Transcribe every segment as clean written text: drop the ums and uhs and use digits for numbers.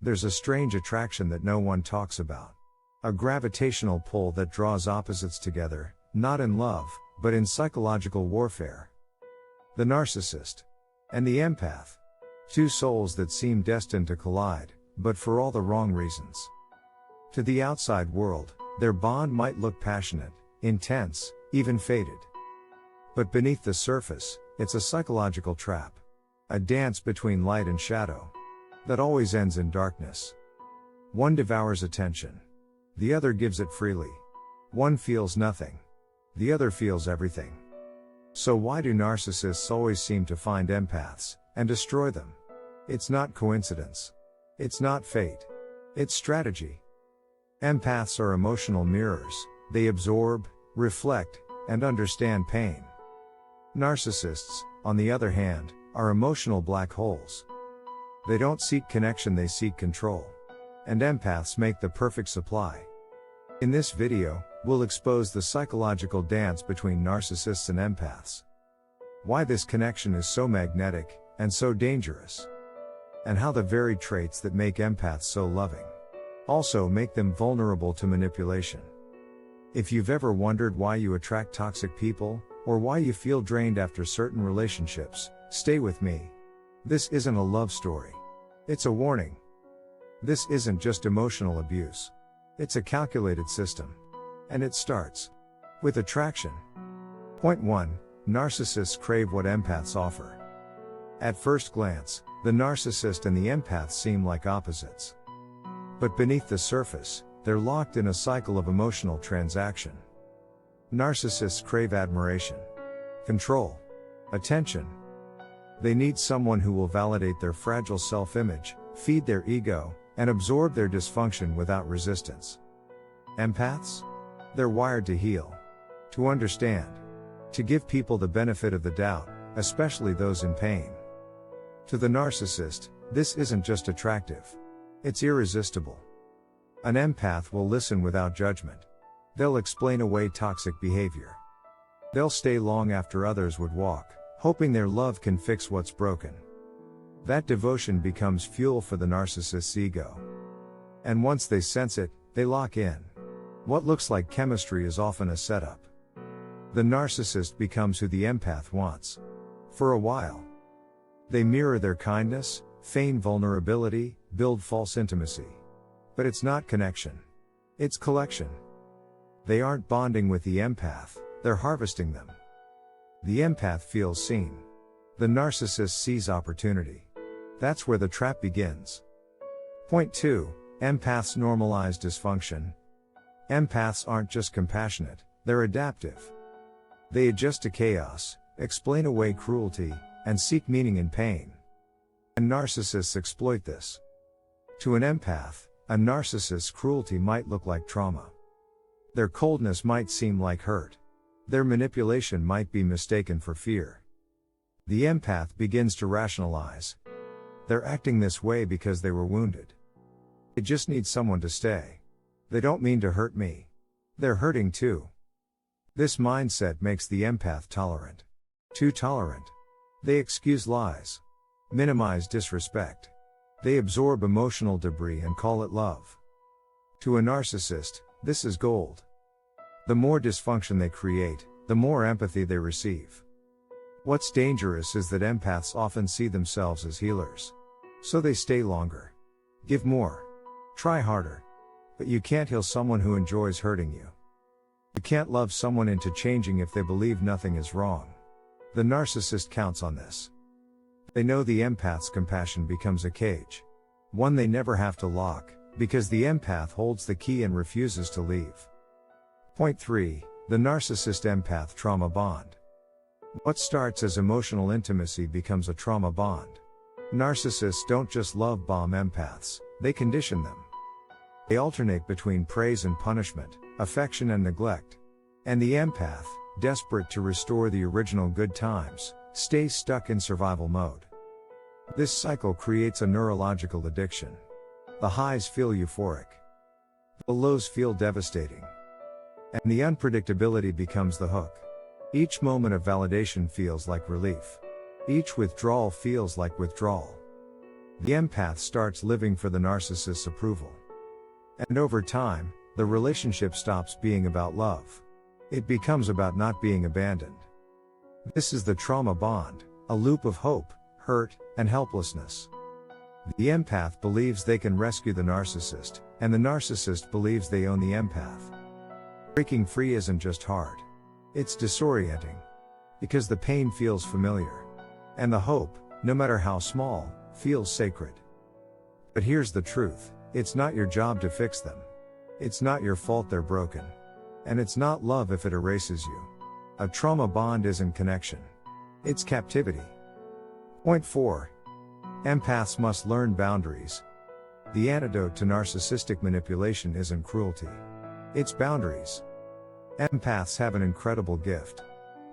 There's a strange attraction that no one talks about. A gravitational pull that draws opposites together, not in love, but in psychological warfare. The narcissist and the empath. Two souls that seem destined to collide, but for all the wrong reasons. To the outside world, their bond might look passionate, intense, even fated. But beneath the surface, it's a psychological trap. A dance between light and shadow. That always ends in darkness. One devours attention. The other gives it freely. One feels nothing. The other feels everything. So why do narcissists always seem to find empaths, and destroy them? It's not coincidence. It's not fate. It's strategy. Empaths are emotional mirrors. They absorb, reflect, and understand pain. Narcissists, on the other hand, are emotional black holes. They don't seek connection, they seek control. And empaths make the perfect supply. In this video, we'll expose the psychological dance between narcissists and empaths. Why this connection is so magnetic, and so dangerous. And how the very traits that make empaths so loving also make them vulnerable to manipulation. If you've ever wondered why you attract toxic people, or why you feel drained after certain relationships, stay with me. This isn't a love story. It's a warning. This isn't just emotional abuse. It's a calculated system. And it starts with attraction. Point 1. Narcissists crave what empaths offer. At first glance, the narcissist and the empath seem like opposites. But beneath the surface, they're locked in a cycle of emotional transaction. Narcissists crave admiration, control, attention. They need someone who will validate their fragile self-image, feed their ego, and absorb their dysfunction without resistance. Empaths? They're wired to heal, to understand, to give people the benefit of the doubt, especially those in pain. To the narcissist, this isn't just attractive. It's irresistible. An empath will listen without judgment. They'll explain away toxic behavior. They'll stay long after others would walk, hoping their love can fix what's broken. That devotion becomes fuel for the narcissist's ego. And once they sense it, they lock in. What looks like chemistry is often a setup. The narcissist becomes who the empath wants. For a while. They mirror their kindness, feign vulnerability, build false intimacy. But it's not connection. It's collection. They aren't bonding with the empath, they're harvesting them. The empath feels seen. The narcissist sees opportunity. That's where the trap begins. Point 2. Empaths normalize dysfunction. Empaths aren't just compassionate, they're adaptive. They adjust to chaos, explain away cruelty, and seek meaning in pain. And narcissists exploit this. To an empath, a narcissist's cruelty might look like trauma. Their coldness might seem like hurt. Their manipulation might be mistaken for fear. The empath begins to rationalize. They're acting this way because they were wounded. They just need someone to stay. They don't mean to hurt me. They're hurting too. This mindset makes the empath tolerant. Too tolerant. They excuse lies. Minimize disrespect. They absorb emotional debris and call it love. To a narcissist, this is gold. The more dysfunction they create, the more empathy they receive. What's dangerous is that empaths often see themselves as healers. So they stay longer. Give more. Try harder. But you can't heal someone who enjoys hurting you. You can't love someone into changing if they believe nothing is wrong. The narcissist counts on this. They know the empath's compassion becomes a cage. One they never have to lock, because the empath holds the key and refuses to leave. Point 3. The narcissist-empath trauma bond. What starts as emotional intimacy becomes a trauma bond. Narcissists don't just love bomb empaths, they condition them. They alternate between praise and punishment, affection and neglect. And the empath, desperate to restore the original good times, stays stuck in survival mode. This cycle creates a neurological addiction. The highs feel euphoric. The lows feel devastating. And the unpredictability becomes the hook. Each moment of validation feels like relief. Each withdrawal feels like withdrawal. The empath starts living for the narcissist's approval. And over time, the relationship stops being about love. It becomes about not being abandoned. This is the trauma bond, a loop of hope, hurt, and helplessness. The empath believes they can rescue the narcissist, and the narcissist believes they own the empath. Breaking free isn't just hard. It's disorienting. Because the pain feels familiar. And the hope, no matter how small, feels sacred. But here's the truth, it's not your job to fix them. It's not your fault they're broken. And it's not love if it erases you. A trauma bond isn't connection. It's captivity. Point 4. Empaths must learn boundaries. The antidote to narcissistic manipulation isn't cruelty. It's boundaries. Empaths have an incredible gift.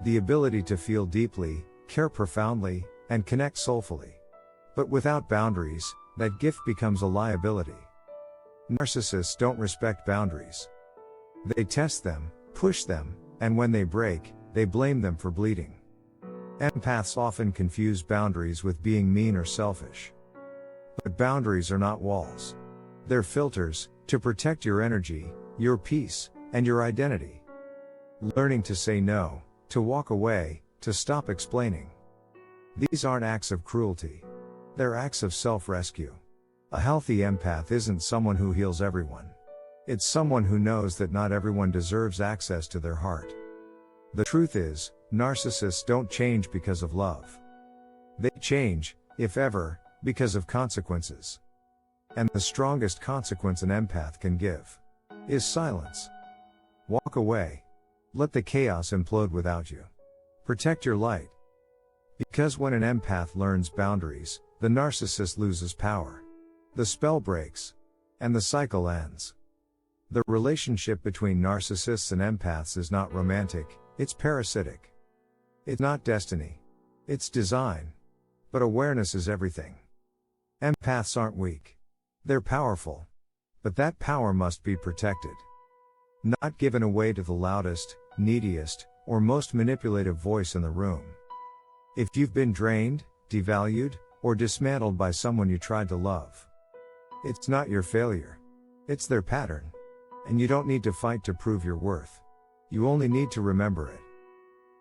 The ability to feel deeply, care profoundly, and connect soulfully. But without boundaries, that gift becomes a liability. Narcissists don't respect boundaries. They test them, push them, and when they break, they blame them for bleeding. Empaths often confuse boundaries with being mean or selfish. But boundaries are not walls. They're filters, to protect your energy, your peace, and your identity. Learning to say no, to walk away, to stop explaining. These aren't acts of cruelty. They're acts of self-rescue. A healthy empath isn't someone who heals everyone. It's someone who knows that not everyone deserves access to their heart. The truth is, narcissists don't change because of love. They change, if ever, because of consequences. And the strongest consequence an empath can give is silence. Walk away. Let the chaos implode without you. Protect your light. Because when an empath learns boundaries, the narcissist loses power. The spell breaks. And the cycle ends. The relationship between narcissists and empaths is not romantic, it's parasitic. It's not destiny. It's design. But awareness is everything. Empaths aren't weak. They're powerful. But that power must be protected. Not given away to the loudest, neediest, or most manipulative voice in the room. If you've been drained, devalued, or dismantled by someone you tried to love, it's not your failure. It's their pattern. And you don't need to fight to prove your worth. You only need to remember it.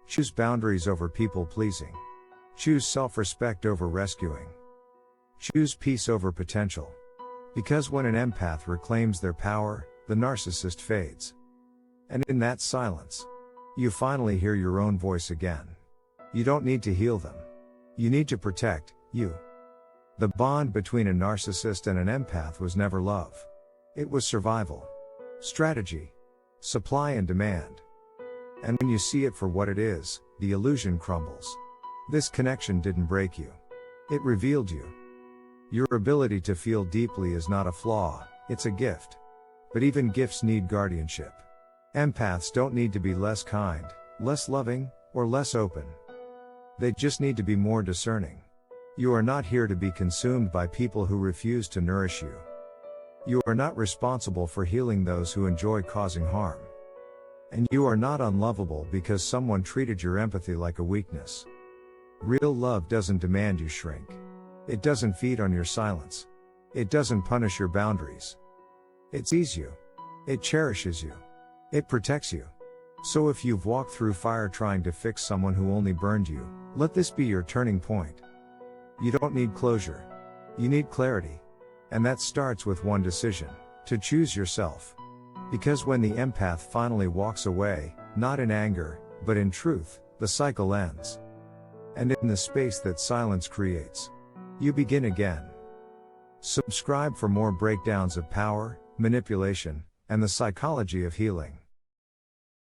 Choose boundaries over people pleasing. Choose self-respect over rescuing. Choose peace over potential. Because when an empath reclaims their power, the narcissist fades. And in that silence, you finally hear your own voice again. You don't need to heal them. You need to protect you. The bond between a narcissist and an empath was never love. It was survival. Strategy. Supply and demand. And when you see it for what it is, the illusion crumbles. This connection didn't break you. It revealed you. Your ability to feel deeply is not a flaw, it's a gift. But even gifts need guardianship. Empaths don't need to be less kind, less loving, or less open. They just need to be more discerning. You are not here to be consumed by people who refuse to nourish you. You are not responsible for healing those who enjoy causing harm. And you are not unlovable because someone treated your empathy like a weakness. Real love doesn't demand you shrink. It doesn't feed on your silence. It doesn't punish your boundaries. It sees you. It cherishes you. It protects you. So if you've walked through fire trying to fix someone who only burned you, let this be your turning point. You don't need closure. You need clarity. And that starts with one decision: to choose yourself. Because when the empath finally walks away, not in anger, but in truth, the cycle ends. And in the space that silence creates, you begin again. Subscribe for more breakdowns of power, manipulation, and the psychology of healing.